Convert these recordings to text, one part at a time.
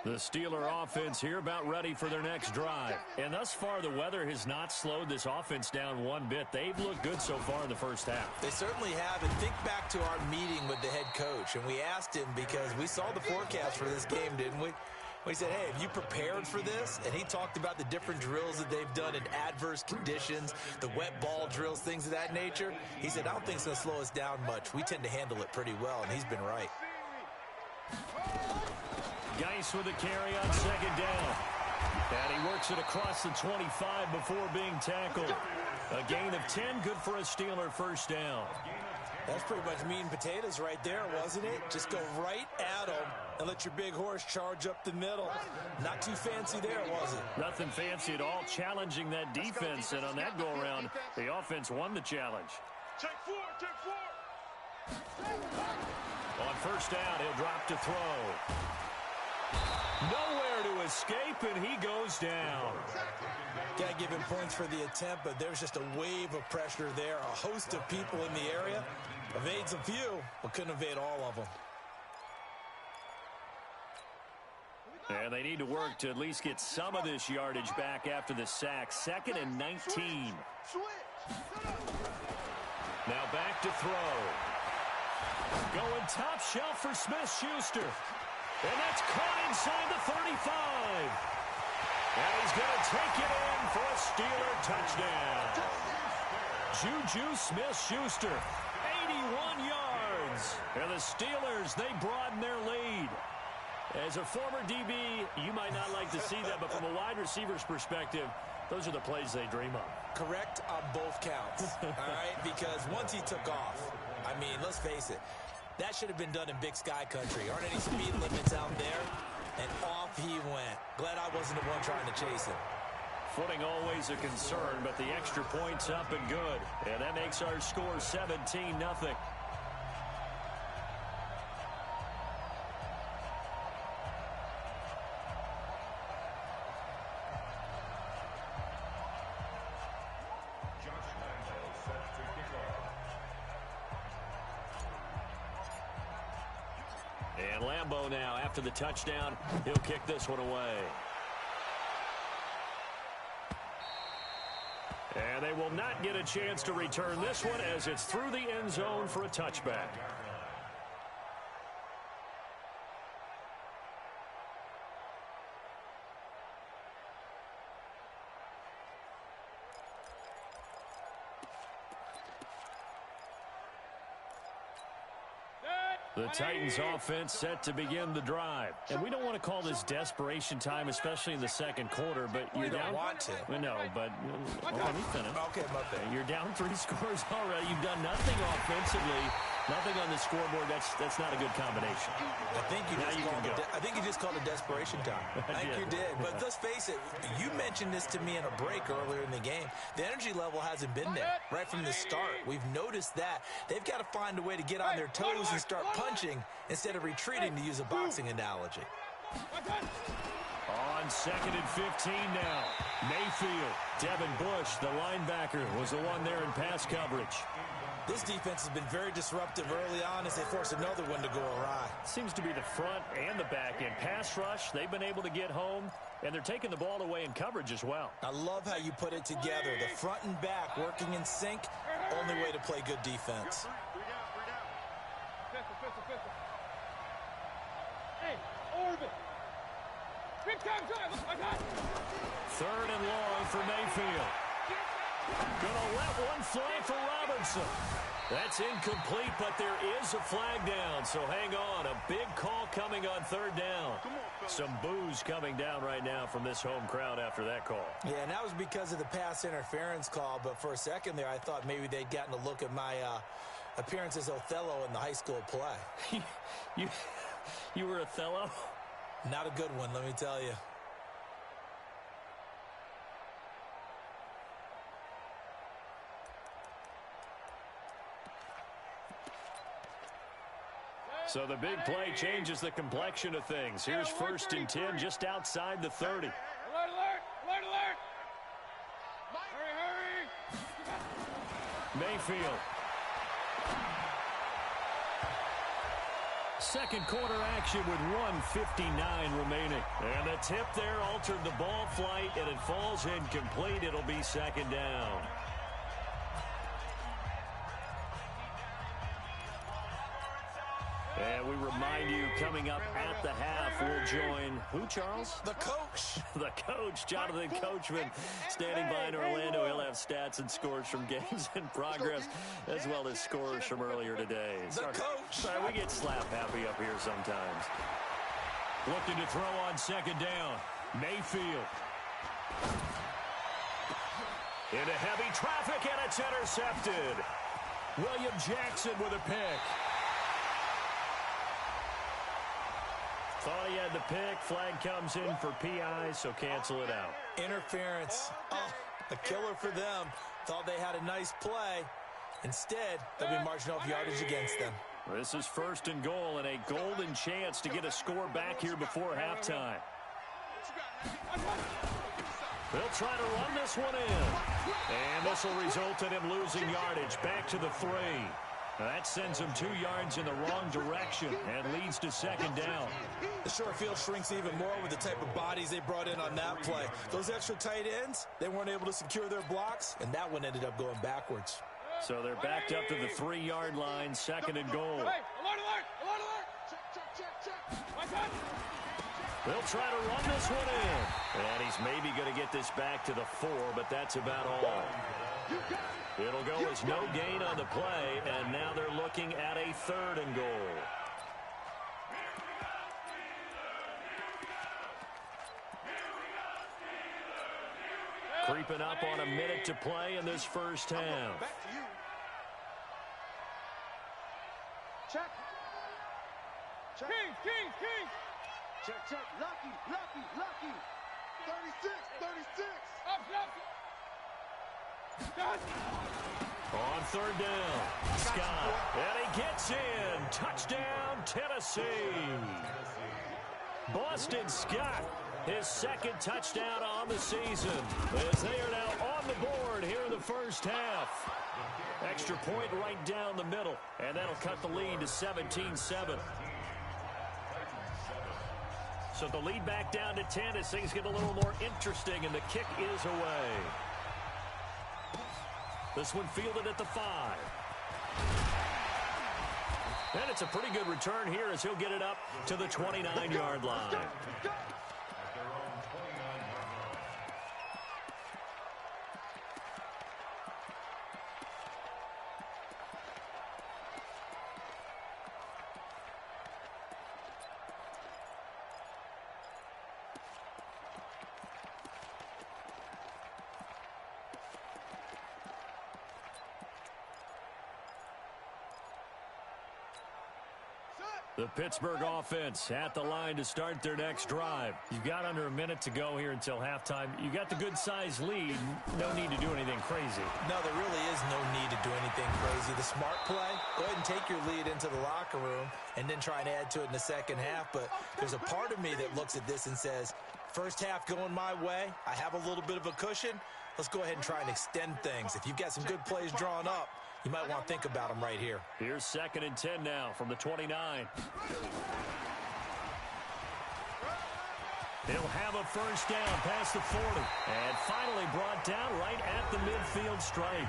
The Steeler offense here about ready for their next drive. And thus far, the weather has not slowed this offense down one bit. They've looked good so far in the first half. They certainly have. And think back to our meeting with the head coach. And we asked him because we saw the forecast for this game, didn't we? We said, hey, have you prepared for this? And he talked about the different drills that they've done in adverse conditions, the wet ball drills, things of that nature. He said, I don't think it's going to slow us down much. We tend to handle it pretty well, and he's been right. Geis with a carry on second down. And he works it across the 25 before being tackled. A gain of 10, good for a Steeler first down. That's pretty much meat and potatoes right there, wasn't it? Just go right at them and let your big horse charge up the middle. Not too fancy there, was it? Nothing fancy at all, challenging that defense. And on that go-around, the offense won the challenge. Take four. On first down, he'll drop to throw. Nowhere to escape, and he goes down. Got to give him points for the attempt, but there's just a wave of pressure there. A host of people in the area. Evades a few, but couldn't evade all of them. And they need to work to at least get some of this yardage back after the sack. 2nd and 19. Now back to throw. Going top shelf for Smith-Schuster. And that's caught inside the 35. And he's going to take it in for a Steeler touchdown. Juju Smith-Schuster, 81 yards. And the Steelers, they broaden their lead. As a former DB, you might not like to see that, but from a wide receiver's perspective, those are the plays they dream of. Correct on both counts, all right? Because once he took off, I mean, let's face it, that should have been done in Big Sky country. Aren't any speed limits out there? And off he went. Glad I wasn't the one trying to chase him. Footing always a concern, but the extra point's up and good. And that makes our score 17-0. And Lambeau now, after the touchdown, he'll kick this one away. And they will not get a chance to return this one as it's through the end zone for a touchback. The Titans offense set to begin the drive. And we don't want to call this desperation time, especially in the second quarter, but you're down. Don't want to. No, but let me finish. Okay, my bad. You're down 3 scores already. You've done nothing offensively, nothing on the scoreboard. That's not a good combination. I think you just called it desperation time. I think you did. But let's face it, you mentioned this to me in a break earlier in the game. The energy level hasn't been there right from the start. We've noticed that. They've got to find a way to get on their toes and start punching instead of retreating, to use a boxing analogy. On 2nd and 15 now. Mayfield. Devin Bush, the linebacker, was the one there in pass coverage. This defense has been very disruptive early on as they force another one to go awry. Seems to be the front and the back end. Pass rush, they've been able to get home, and they're taking the ball away in coverage as well. I love how you put it together. The front and back working in sync, only way to play good defense. Hey, Orvin. Big time drive. I got it. 3rd and long for Mayfield. Gonna let one fly for Robinson. That's incomplete, but there is a flag down, so hang on. A big call coming on 3rd down. Some boos coming down right now from this home crowd after that call. Yeah, and that was because of the pass interference call, but for a second there, I thought maybe they'd gotten a look at my appearance as Othello in the high school play. You were Othello? Not a good one, let me tell you. So the big play changes the complexion of things. Here's 1st and 10 just outside the 30. Alert, alert, alert, alert. Hurry, hurry. Mayfield. second quarter action with 1:59 remaining. And the tip there altered the ball flight, and it falls incomplete. It'll be second down. And we remind you, coming up at the half, we'll join who, Charles? The coach. The coach, Jonathan Coachman, standing by in Orlando. He'll have stats and scores from games in progress, as well as scores from earlier today. The coach. Sorry, we get slap happy up here sometimes. Looking to throw on second down. Mayfield. Into heavy traffic, and it's intercepted. William Jackson with a pick. Thought he had the pick. Flag comes in for PI, so cancel it out. Interference. Oh, a killer for them. Thought they had a nice play. Instead, they'll be marching off yardage against them. This is first and goal, and a golden chance to get a score back here before halftime. They'll try to run this one in. And this will result in him losing yardage. Back to the 3. That sends him 2 yards in the wrong direction and leads to second down. The short field shrinks even more with the type of bodies they brought in on that play. Those extra tight ends, they weren't able to secure their blocks, and that one ended up going backwards. So they're backed up to the 3-yard line, second and goal. Hey, alert, alert, alert, alert. Check. They'll try to run this one in. And he's maybe going to get this back to the 4, but that's about all. It'll go as no gain on the play, and now they're looking at a third and goal. Creeping up on a minute to play in this first half. Back to you. Check. Kings. Check. Lucky. 36. Up. On third down, Scott, and he gets in. Touchdown, Tennessee. Boston Scott, his second touchdown on the season, as they are now on the board here in the first half. Extra point right down the middle, and that'll cut the lead to 17-7. So the lead back down to 10 as things get a little more interesting, and the kick is away. This one fielded at the 5. And it's a pretty good return here as he'll get it up to the 29-yard line. The Pittsburgh offense at the line to start their next drive. You've got under a minute to go here until halftime. You got the good-sized lead. No need to do anything crazy. No, there really is no need to do anything crazy. The smart play, go ahead and take your lead into the locker room and then try and add to it in the second half. But there's a part of me that looks at this and says, first half going my way, I have a little bit of a cushion. Let's go ahead and try and extend things. If you've got some good plays drawn up, you might want to think about them right here. Here's second and 10 now from the 29. He'll have a first down past the 40. And finally brought down right at the midfield stripe.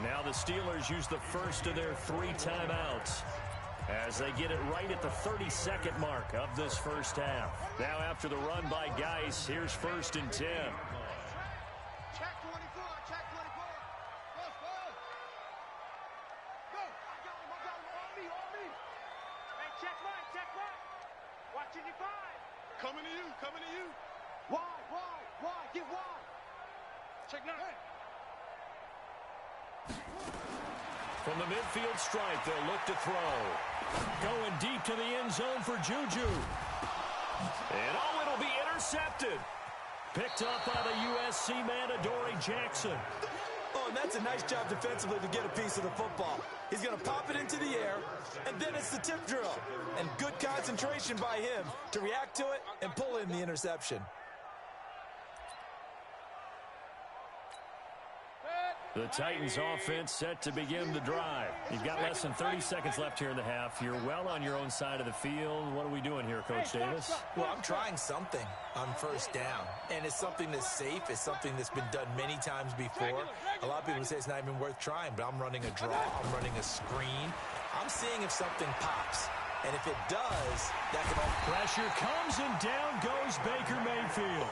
Now the Steelers use the first of their 3 timeouts as they get it right at the 32nd mark of this first half. Now after the run by Geis, here's first and 10. Check 24. Go. On me. Hey, check right. Watching your 5. Coming to you. Why? Get wide. Check 9. From the midfield stripe, they'll look to throw. Going deep to the end zone for Juju. And it'll be intercepted. Picked up by the USC man, Adoree Jackson. Oh, and that's a nice job defensively to get a piece of the football. He's going to pop it into the air, and then it's the tip drill. And good concentration by him to react to it and pull in the interception. The Titans offense set to begin the drive. You've got less than 30 seconds left here in the half. You're well on your own side of the field. What are we doing here, Coach Davis? Well, I'm trying something on first down, and it's something that's safe. It's something that's been done many times before. A lot of people say it's not even worth trying, but I'm running a draw. I'm running a screen. I'm seeing if something pops. And if it does, that can all... Pressure comes, and down goes Baker Mayfield.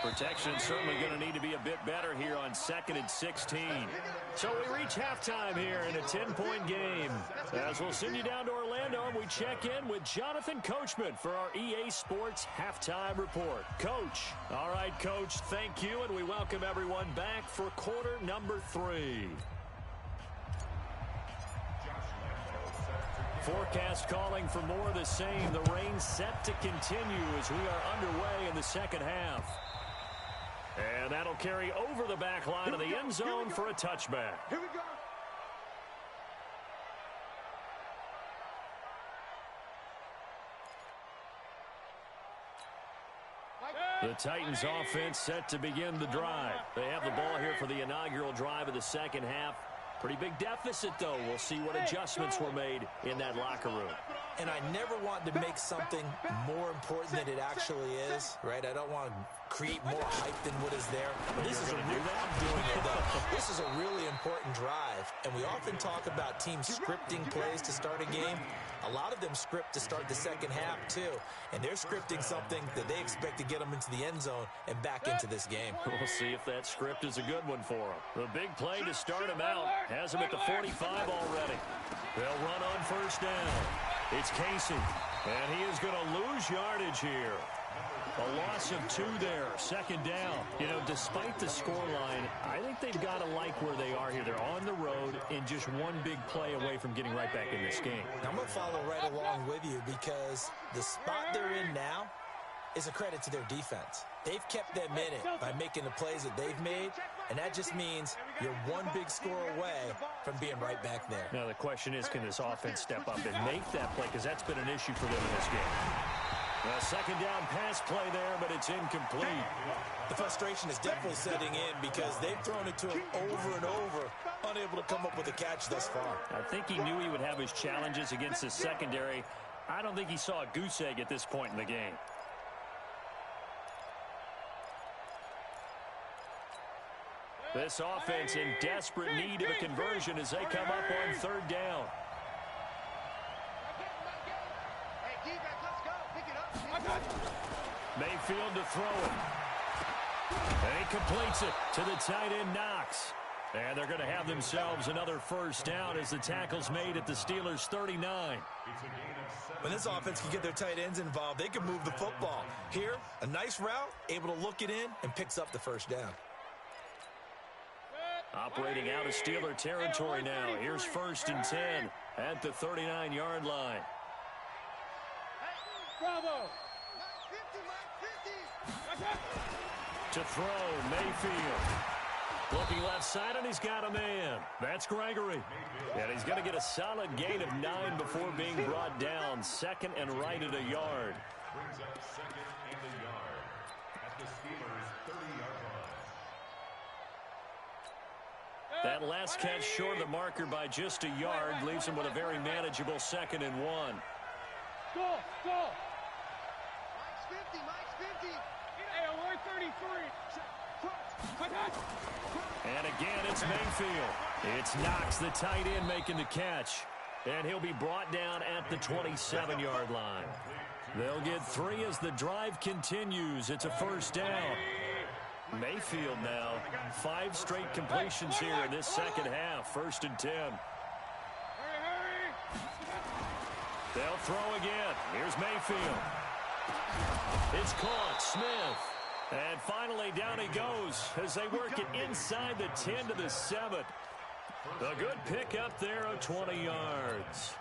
Protection certainly going to need to be a bit better here on 2nd and 16. So we reach halftime here in a 10-point game. As we'll send you down to Orlando, and we check in with Jonathan Coachman for our EA Sports Halftime Report. Coach. All right, Coach, thank you, and we welcome everyone back for quarter number 3. Forecast calling for more of the same. The rain set to continue as we are underway in the second half. And that'll carry over the back line of the end zone for a touchback. Here we go. The Titans offense set to begin the drive. They have the ball here for the inaugural drive of the second half. Pretty big deficit, though. We'll see what adjustments were made in that locker room. And I never want to make something more important than it actually is, right? I don't want to create more hype than what is there. But this is a really important drive. And we often talk about teams scripting plays to start a game. A lot of them script to start the second half, too. And they're scripting something that they expect to get them into the end zone and back into this game. We'll see if that script is a good one for them. The big play to start him out has him at the 45 already. They'll run on first down. It's Casey, and he is going to lose yardage here. A loss of 2 there, second down. You know, despite the scoreline, I think they've got to like where they are here. They're on the road and just one big play away from getting right back in this game. I'm going to follow right along with you because the spot they're in now is a credit to their defense. They've kept them in it by making the plays that they've made, and that just means you're one big score away from being right back there. Now, the question is, can this offense step up and make that play? Because that's been an issue for them in this game. A second down pass play there, but it's incomplete. The frustration is definitely setting in because they've thrown it to him over and over, unable to come up with a catch thus far. I think he knew he would have his challenges against his secondary. I don't think he saw a goose egg at this point in the game. This offense in desperate need of a conversion as they come up on third down. Mayfield to throw it. And he completes it to the tight end, Knox. And they're going to have themselves another first down as the tackle's made at the Steelers' 39. When this offense can get their tight ends involved, they can move the football. Here, a nice route, able to look it in, and picks up the first down. Operating out of Steeler territory now. Here's 1st and 10 at the 39-yard line. Bravo. To throw, Mayfield. Looking left side, and he's got a man. That's Gregory. And he's going to get a solid gain of 9 before being brought down. 2nd and right at a yard. Brings up 2nd and a yard at the Steelers' 30-yard line. That last catch short of the marker by just a yard leaves him with a very manageable 2nd and 1. Go. Mike's 50. Hey, we're 33. And again, it's Mayfield. It's Knox, the tight end, making the catch. And he'll be brought down at the 27-yard line. They'll get 3 as the drive continues. It's a first down. Mayfield now, 5 straight completions here in this second half. 1st and 10. They'll throw again. Here's Mayfield. It's caught. Smith. And finally, down he goes as they work it inside the 10 to the 7. A good pick up there of 20 yards.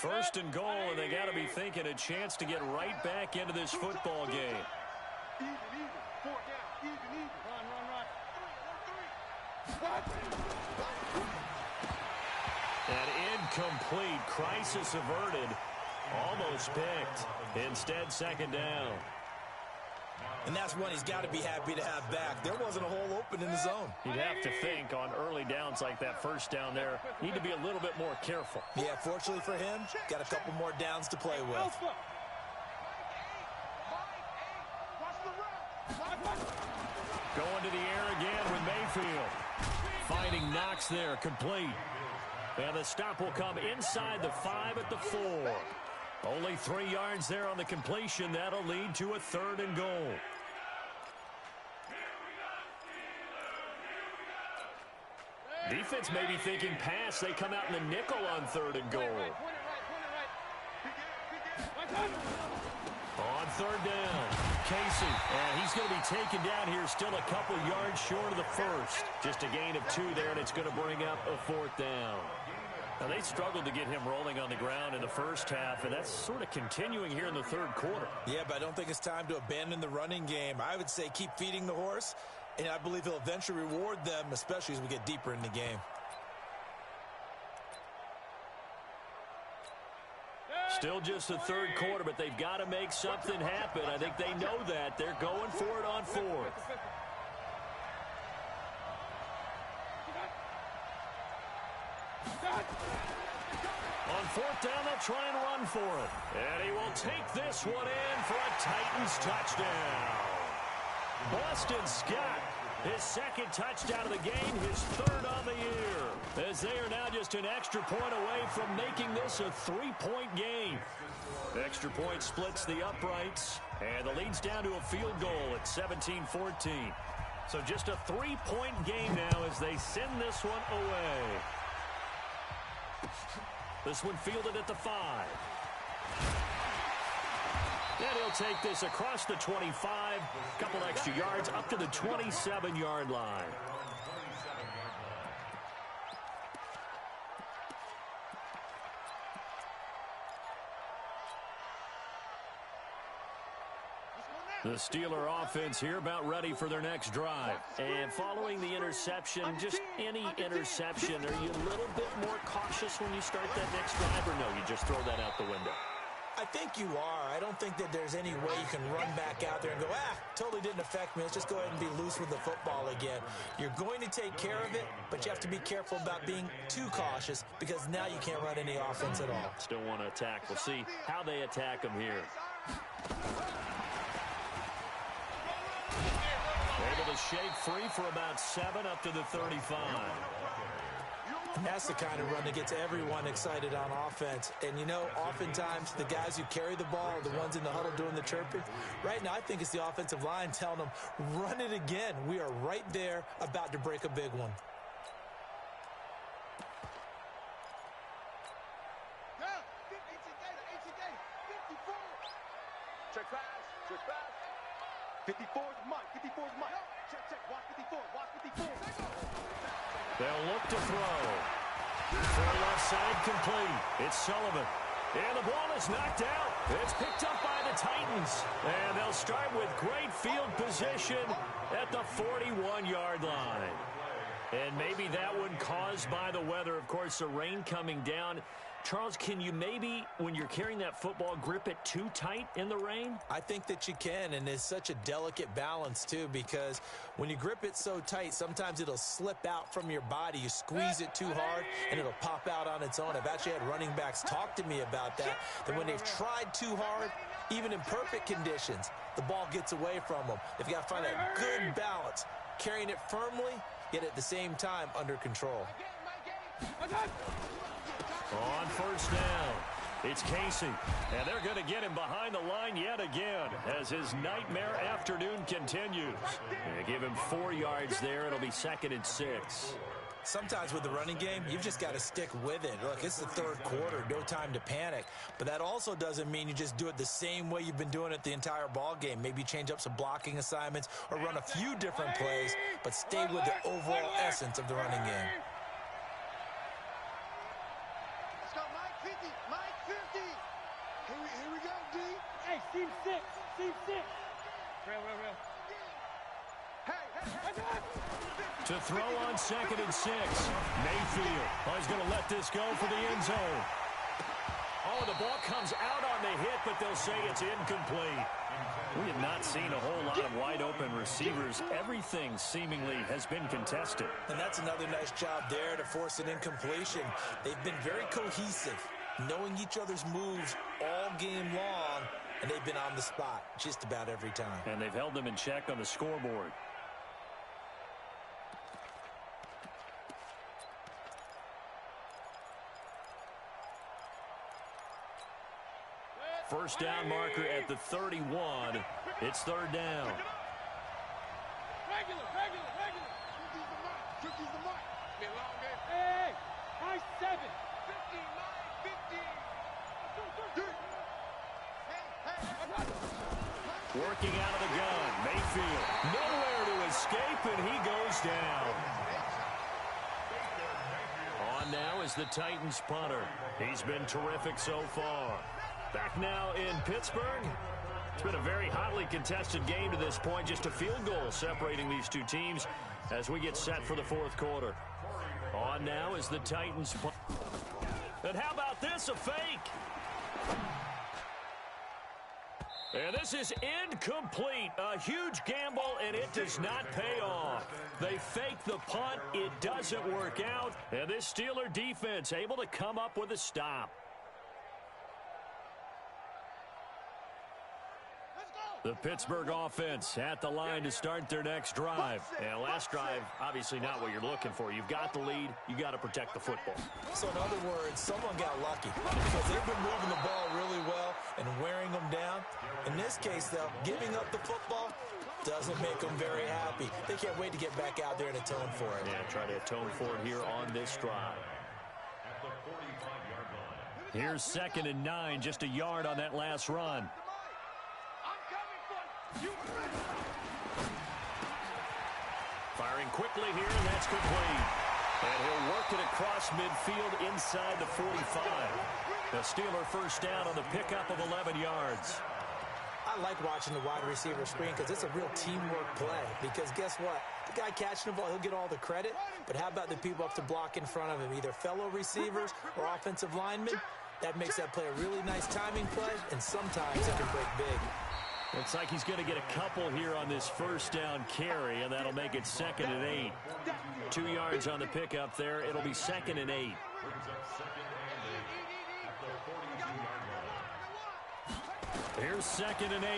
1st and goal, and they got to be thinking a chance to get right back into this football game. Even. 4 down. Even. Run. An incomplete. Crisis averted. Almost picked. Instead, 2nd down. And that's one he's got to be happy to have back. There wasn't a hole open in the zone. You'd have to think on early downs like that first down there, need to be a little bit more careful. Yeah, fortunately for him, got a couple more downs to play with. Going to the air again with Mayfield. Finding Knox there, complete. And the stop will come inside the 5 at the 4. Only 3 yards there on the completion. That'll lead to a 3rd and goal. Defense may be thinking pass. They come out in the nickel on 3rd and goal. On 3rd down, Casey. And he's going to be taken down here, still a couple yards short of the first. Just a gain of 2 there, and it's going to bring up a 4th down. Now, they struggled to get him rolling on the ground in the first half, and that's sort of continuing here in the 3rd quarter. Yeah, but I don't think it's time to abandon the running game. I would say keep feeding the horse, and I believe he'll eventually reward them, especially as we get deeper in the game. Still just the 3rd quarter, but they've got to make something happen. I think they know that. They're going for it on 4th. On 4th down, they'll try and run for it. And he will take this one in for a Titans touchdown. Boston Scott, his 2nd touchdown of the game, his 3rd on the year. As they are now just an extra point away from making this a 3-point game. Extra point splits the uprights, and the lead's down to a field goal at 17-14. So just a 3-point game now as they send this one away. This one fielded at the 5. And he'll take this across the 25, couple extra yards up to the 27-yard line. The Steeler offense here about ready for their next drive. And following the interception, just any interception, are you a little bit more cautious when you start that next drive, or no, you just throw that out the window? I think you are. I don't think that there's any way you can run back out there and go, totally didn't affect me. Let's just go ahead and be loose with the football again. You're going to take care of it, but you have to be careful about being too cautious because now you can't run any offense at all. Still want to attack. We'll see how they attack them here. Able to shake free for about 7 up to the 35. And that's the kind of run that gets everyone excited on offense. And, you know, oftentimes the guys who carry the ball are the ones in the huddle doing the chirping. Right now, I think it's the offensive line telling them, run it again. We are right there about to break a big one. Check pass. 54 is Mike. 54 is Mike. Check. Watch 54. They'll look to throw. For left side complete. It's Sullivan. And the ball is knocked out. It's picked up by the Titans. And they'll start with great field position at the 41-yard line. And maybe that one caused by the weather. Of course, the rain coming down. Charles, can you maybe, when you're carrying that football, grip it too tight in the rain? I think that you can, and it's such a delicate balance, too, because when you grip it so tight, sometimes it'll slip out from your body. You squeeze it too hard, and it'll pop out on its own. I've actually had running backs talk to me about that when they've tried too hard, even in perfect conditions, the ball gets away from them. They've got to find a good balance, carrying it firmly, yet at the same time under control. On first down, it's Casey, and they're going to get him behind the line yet again as his nightmare afternoon continues. They give him 4 yards there. It'll be 2nd and 6. Sometimes with the running game, you've just got to stick with it. Look, it's the 3rd quarter, no time to panic. But that also doesn't mean you just do it the same way you've been doing it the entire ball game. Maybe change up some blocking assignments or run a few different plays, but stay with the overall essence of the running game. Seam 6. Real. Hey. To throw on 2nd and 6. Mayfield. He's going to let this go for the end zone. Oh, the ball comes out on the hit, but they'll say it's incomplete. We have not seen a whole lot of wide-open receivers. Everything seemingly has been contested. And that's another nice job there to force an incompletion. They've been very cohesive, knowing each other's moves all game long, and they've been on the spot just about every time. And they've held them in check on the scoreboard. First down marker at the 31. It's third down. Regular. Trickie's the mark. Be a long game. Hey, high 7. 15, Working out of the gun. Mayfield. Nowhere to escape, and he goes down. On now is the Titans punter. He's been terrific so far. Back now in Pittsburgh. It's been a very hotly contested game to this point. Just a field goal separating these two teams as we get set for the fourth quarter. On now is the Titans. And how about this, a fake? And this is incomplete. A huge gamble, and it does not pay off. They fake the punt. It doesn't work out. And this Steeler defense able to come up with a stop. The Pittsburgh offense at the line to start their next drive. And last drive, obviously not what you're looking for. You've got the lead. You got to protect the football. So in other words, someone got lucky because they've been moving the ball really well and wearing them down. In this case, though, giving up the football doesn't make them very happy. They can't wait to get back out there and atone for it. Yeah, try to atone for it here on this drive. Here's 2nd and 9, just a yard on that last run. Firing quickly here, and that's complete. And he'll work it across midfield inside the 45. The Steeler first down on the pickup of 11 yards. I like watching the wide receiver screen because it's a real teamwork play. Because guess what? The guy catching the ball, he'll get all the credit. But how about the people up to block in front of him, either fellow receivers or offensive linemen? That makes that play a really nice timing play, and sometimes it can break big. Looks like he's going to get a couple here on this first down carry, and that'll make it 2nd and 8. 2 yards on the pickup there. It'll be 2nd and 8. Here's 2nd and 8.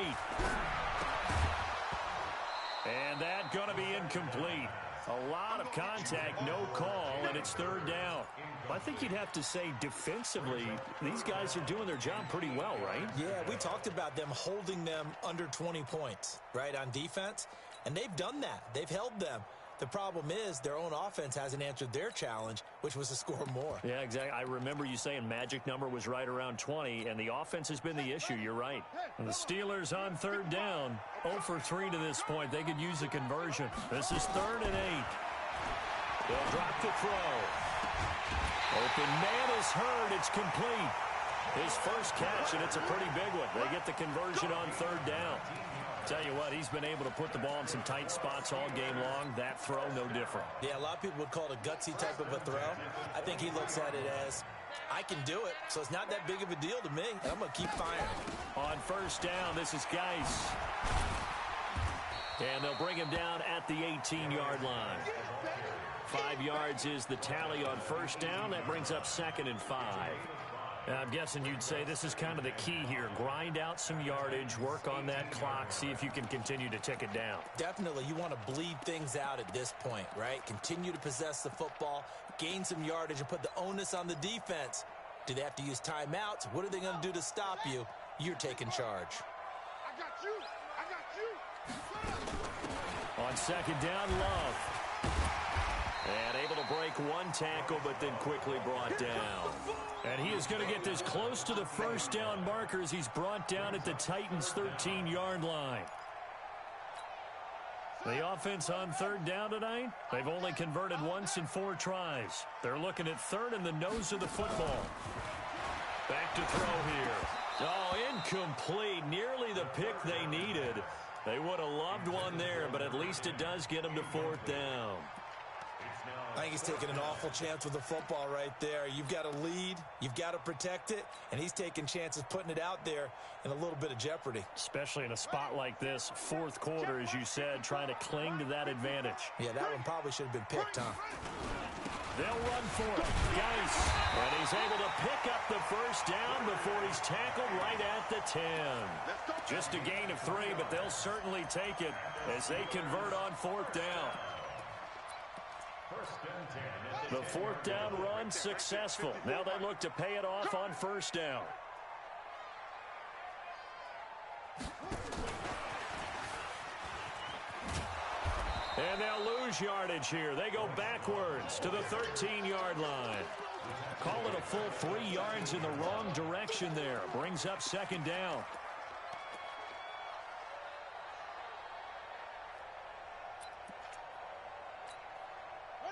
And that going to be incomplete. A lot of contact, no call, and it's third down. I think you'd have to say defensively, these guys are doing their job pretty well, right? Yeah, we talked about them holding them under 20 points, right, on defense. And they've done that. They've held them. The problem is their own offense hasn't answered their challenge, which was to score more. Yeah, exactly. I remember you saying magic number was right around 20, and the offense has been the issue. You're right. And the Steelers on third down, 0 for 3 to this point. They could use a conversion. This is 3rd and 8. They'll drop the throw. Open man is heard. It's complete. His first catch, and it's a pretty big one. They get the conversion on third down. Tell you what, he's been able to put the ball in some tight spots all game long. That throw, no different. Yeah, a lot of people would call it a gutsy type of a throw. I think he looks at it as, I can do it, so it's not that big of a deal to me, and I'm going to keep firing. On first down, this is Geis. And they'll bring him down at the 18-yard line. 5 yards is the tally on first down. That brings up 2nd and 5. I'm guessing you'd say this is kind of the key here. Grind out some yardage, work on that clock, see if you can continue to tick it down. Definitely, you want to bleed things out at this point, right? Continue to possess the football, gain some yardage, and put the onus on the defense. Do they have to use timeouts? What are they going to do to stop you? You're taking charge. I got you. On second down, Love. And able to break one tackle, but then quickly brought down. And he is going to get this close to the first down marker as he's brought down at the Titans' 13-yard line. The offense on third down tonight, they've only converted once in 4 tries. They're looking at third in the nose of the football. Back to throw here. Oh, incomplete. Nearly the pick they needed. They would have loved one there, but at least it does get them to fourth down. I think he's taking an awful chance with the football right there. You've got to lead, you've got to protect it, and he's taking chances putting it out there in a little bit of jeopardy. Especially in a spot like this, fourth quarter, as you said, trying to cling to that advantage. Yeah, that one probably should have been picked, huh? They'll run for it. Geis. And he's able to pick up the first down before he's tackled right at the 10. Just a gain of 3, but they'll certainly take it as they convert on fourth down. The fourth down run successful. Now they look to pay it off on first down. And they'll lose yardage here. They go backwards to the 13-yard line. Call it a full 3 yards in the wrong direction there. Brings up second down.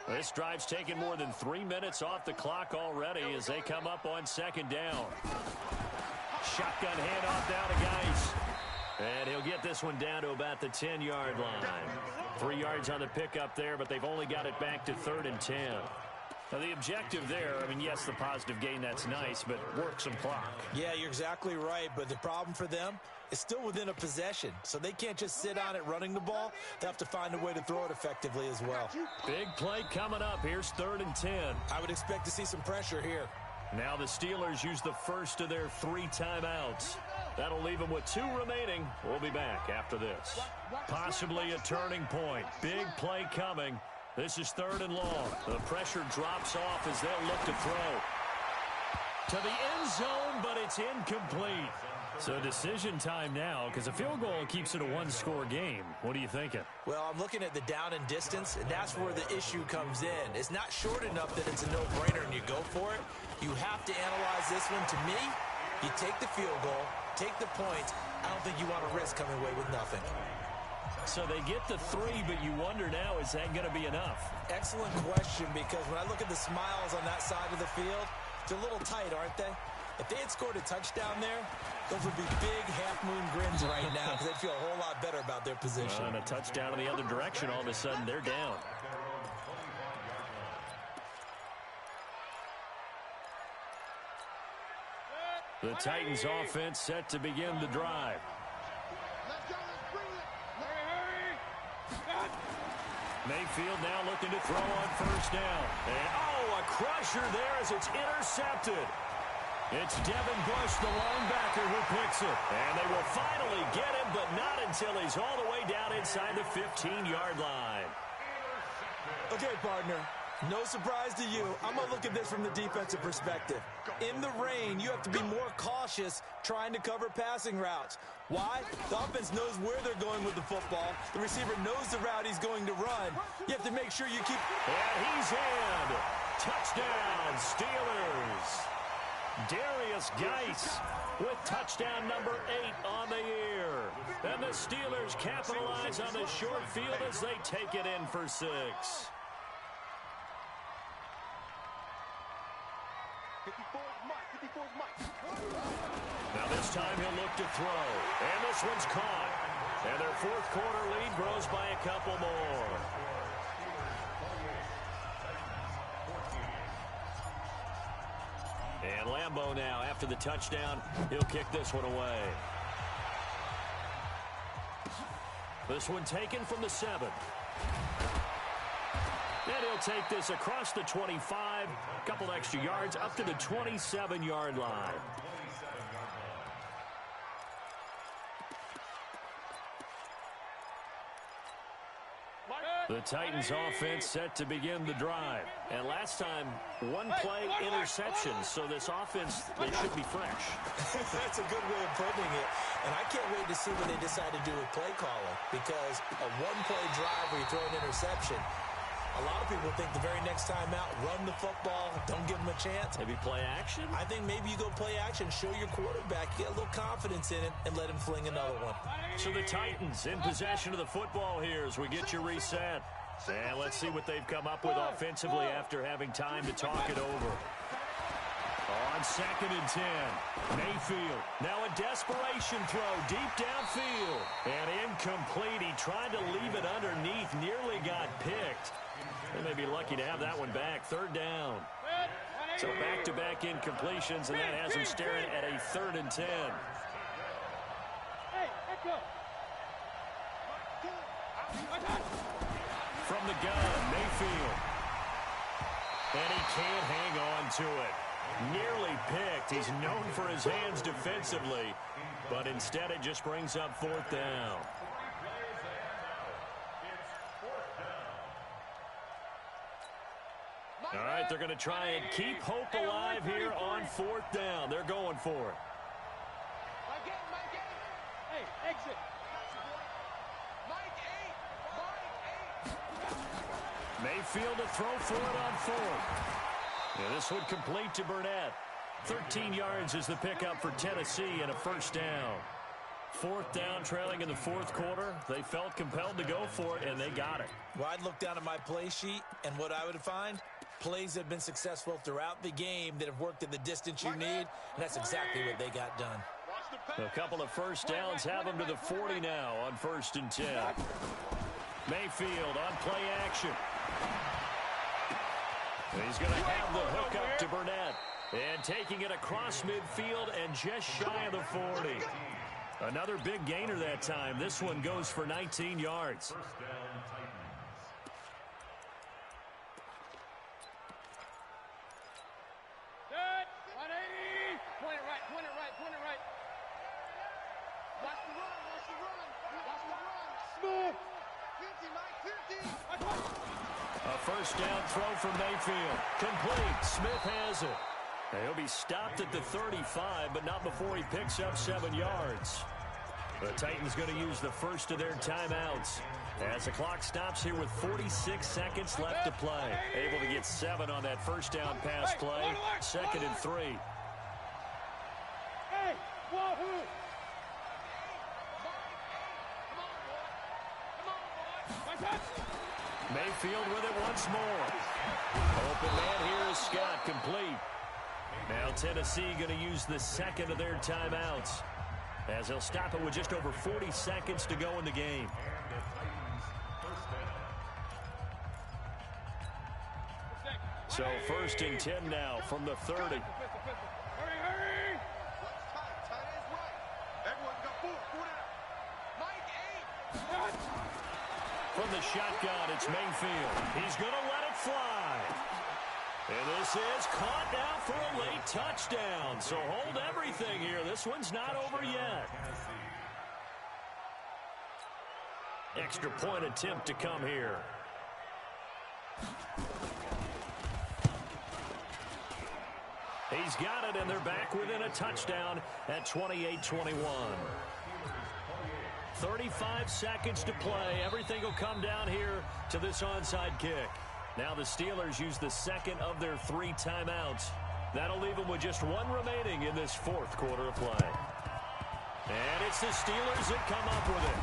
This drive's taken more than 3 minutes off the clock already as they come up on second down. Shotgun handoff down to Geis. And he'll get this one down to about the 10-yard line. 3 yards on the pickup there, but they've only got it back to 3rd and 10. Now, the objective there, I mean, yes, the positive gain, that's nice, but work some clock. Yeah, you're exactly right, but the problem for them is still within a possession, so they can't just sit on it running the ball. They have to find a way to throw it effectively as well. Big play coming up. Here's 3rd and 10. I would expect to see some pressure here. Now the Steelers use the first of their 3 timeouts. That'll leave them with 2 remaining. We'll be back after this. Possibly a turning point. Big play coming. This is 3rd and long. The pressure drops off as they'll look to throw. To the end zone, but it's incomplete. So decision time now, because a field goal keeps it a 1-score game. What are you thinking? Well, I'm looking at the down and distance, and that's where the issue comes in. It's not short enough that it's a no-brainer and you go for it. You have to analyze this one. To me, you take the field goal, take the points. I don't think you want to risk coming away with nothing. So they get the 3, but you wonder now, is that going to be enough? Excellent question, because when I look at the smiles on that side of the field, they're a little tight, aren't they? If they had scored a touchdown there, those would be big half-moon grins right now because they'd feel a whole lot better about their position. And a touchdown in the other direction, all of a sudden they're down. The Titans offense set to begin the drive. Mayfield now looking to throw on first down. And, a crusher there as it's intercepted. It's Devin Bush, the linebacker, who picks it. And they will finally get him, but not until he's all the way down inside the 15-yard line. Okay, partner. No surprise to you. I'm going to look at this from the defensive perspective. In the rain, you have to be more cautious trying to cover passing routes. Why? The offense knows where they're going with the football. The receiver knows the route he's going to run. You have to make sure you keep... And he's in. Touchdown, Steelers. Darius Geis with touchdown number 8 on the year. And the Steelers capitalize on the short field as they take it in for 6. 54's Mike. Now this time he'll look to throw. And this one's caught. And their fourth quarter lead grows by a couple more. And Lambeau now, after the touchdown, he'll kick this one away. This one taken from the 7. And he'll take this across the 25, a couple extra yards, up to the 27-yard line. The Titans offense set to begin the drive. And last time, 1 play interception. So this offense, they should be fresh. That's a good way of putting it. And I can't wait to see what they decide to do with play calling. Because a 1-play drive where you throw an interception, a lot of people think the very next time out, run the football, don't give them a chance. Maybe play action? I think maybe you go play action, show your quarterback, get a little confidence in it, and let him fling another one. So the Titans in possession of the football here as we get you reset. And let's see what they've come up with offensively after having time to talk it over. On on 2nd and 10. Mayfield, now a desperation throw deep downfield. And incomplete. He tried to leave it underneath, nearly got picked. They may be lucky to have that one back. 3rd down. So back-to-back incompletions, and that has him staring at a 3rd and 10. From the gun, Mayfield. And he can't hang on to it. Nearly picked. He's known for his hands defensively, but instead it just brings up 4th down. All right, they're going to try and keep hope alive here on 4th down. They're going for it. Hey, exit. Mayfield to throw for it on 4th. Yeah, this would complete to Burnett. 13 yards is the pickup for Tennessee and a 1st down. 4th down, trailing in the 4th quarter. They felt compelled to go for it, and they got it. Well, I'd look down at my play sheet, and what I would find, plays have been successful throughout the game that have worked in the distance you need, and that's exactly what they got done. A couple of 1st downs have them to the 40 now on 1st and 10. Mayfield on play action. And he's going to have the hook up to Burnett. And taking it across midfield and just shy of the 40. Another big gainer that time. This one goes for 19 yards. 1st down, Titans. Good. 180. Point it right, point it right, point it right. Watch the run, watch the run. Watch the run. Smooth. 50, Mike, 50. A 1st down throw from Mayfield. Complete. Smith has it. And he'll be stopped at the 35, but not before he picks up 7 yards. The Titans going to use the first of their timeouts as the clock stops here with 46 seconds left to play. Able to get 7 on that 1st down pass play. 2nd and 3. Hey, wahoo. Mayfield with it once more. Open man here is Scott, complete. Now Tennessee going to use the 2nd of their timeouts as they'll stop it with just over 40 seconds to go in the game. And the Titans, 1st down. So 1st and 10 now from the 30. Hurry, hurry. Tight ends right. Everyone got 4. 4 down. Mike, 8. From the shotgun, it's Mayfield. He's going to let it fly. And this is caught now for a late touchdown. So hold everything here. This one's not over yet. Extra point attempt to come here. He's got it, and they're back within a touchdown at 28-21. 35 seconds to play. Everything will come down here to this onside kick. Now the Steelers use the 2nd of their 3 timeouts. That'll leave them with just 1 remaining in this 4th quarter of play. And it's the Steelers that come up with it.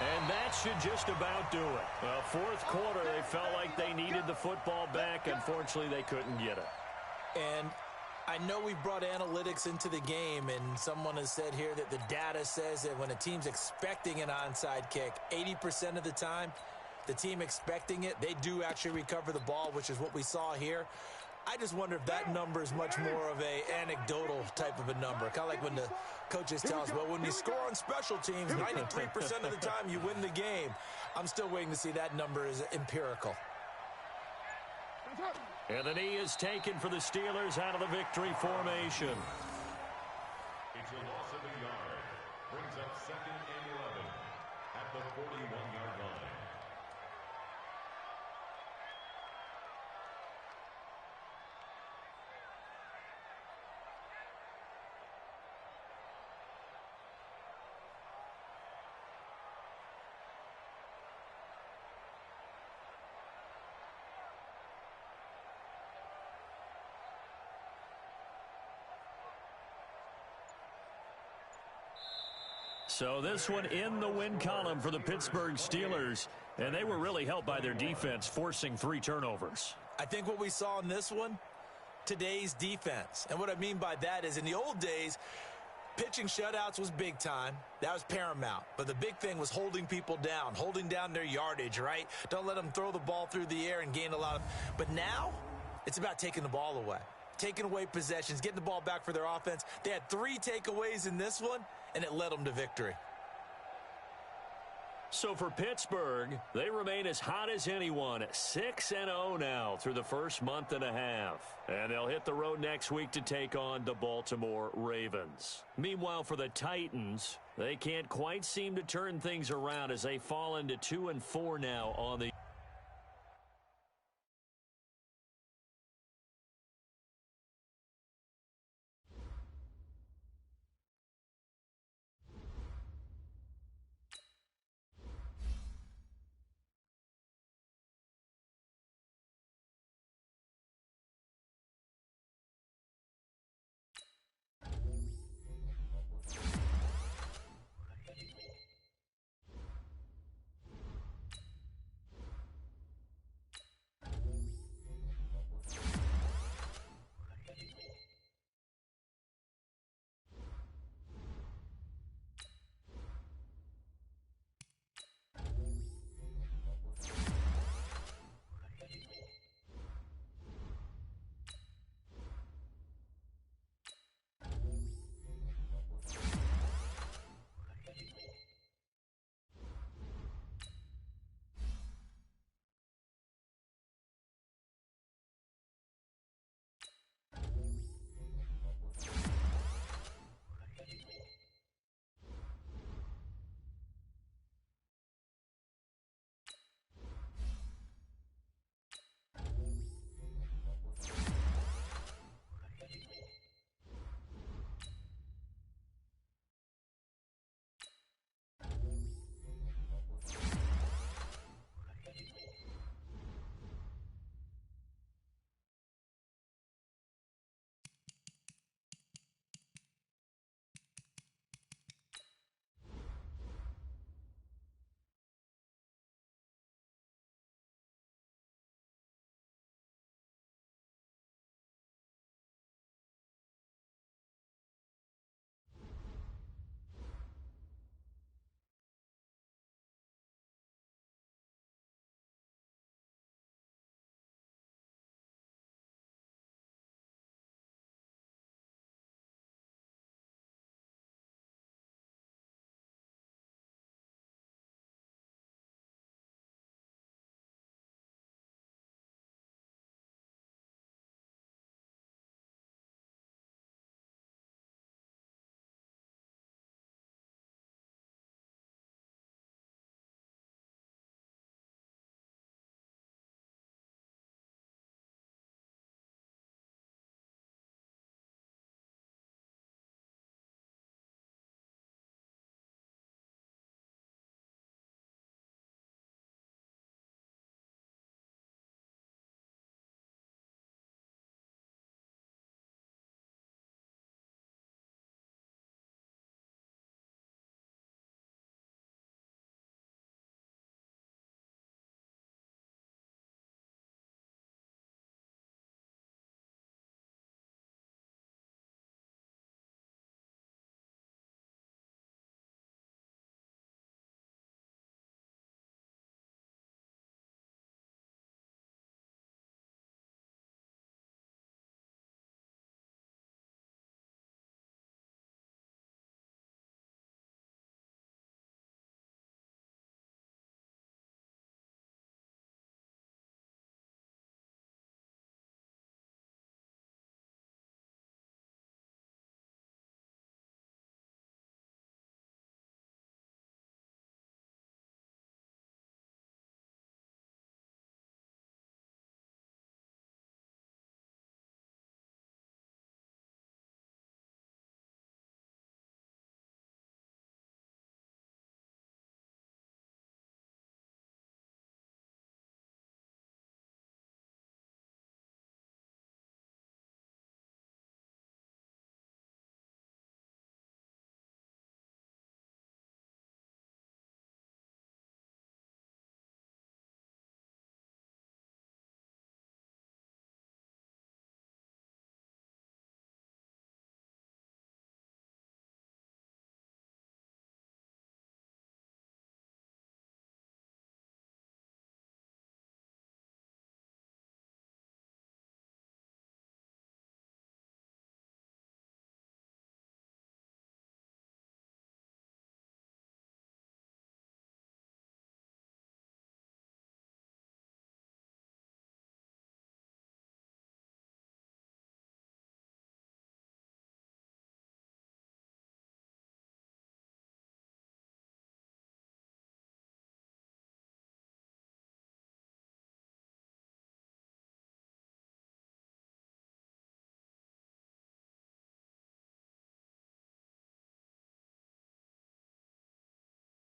And that should just about do it. Well, 4th quarter, they felt like they needed the football back. Unfortunately, they couldn't get it. And I know we brought analytics into the game, and someone has said here that the data says that when a team's expecting an onside kick, 80% of the time, the team expecting it, they do actually recover the ball, which is what we saw here. I just wonder if that number is much more of a anecdotal type of a number. Kind of like when the coaches tell us, well, when you score on special teams, 93% of the time you win the game. I'm still waiting to see that number is empirical. And the knee is taken for the Steelers out of the victory formation. It's a loss of a yard. Brings up 2nd and 11 at the 41-yard line. So this one in the win column for the Pittsburgh Steelers, and they were really helped by their defense, forcing 3 turnovers. I think what we saw in this one today's defense. And what I mean by that is in the old days, pitching shutouts was big time. That was paramount. But the big thing was holding people down, holding down their yardage, right? Don't let them throw the ball through the air and gain a lot of. But now it's about taking the ball away, taking away possessions, getting the ball back for their offense. They had 3 takeaways in this one, and it led them to victory. So for Pittsburgh, they remain as hot as anyone, 6-0 now through the first month and a half. And they'll hit the road next week to take on the Baltimore Ravens. Meanwhile, for the Titans, they can't quite seem to turn things around as they fall into 2-4 now on the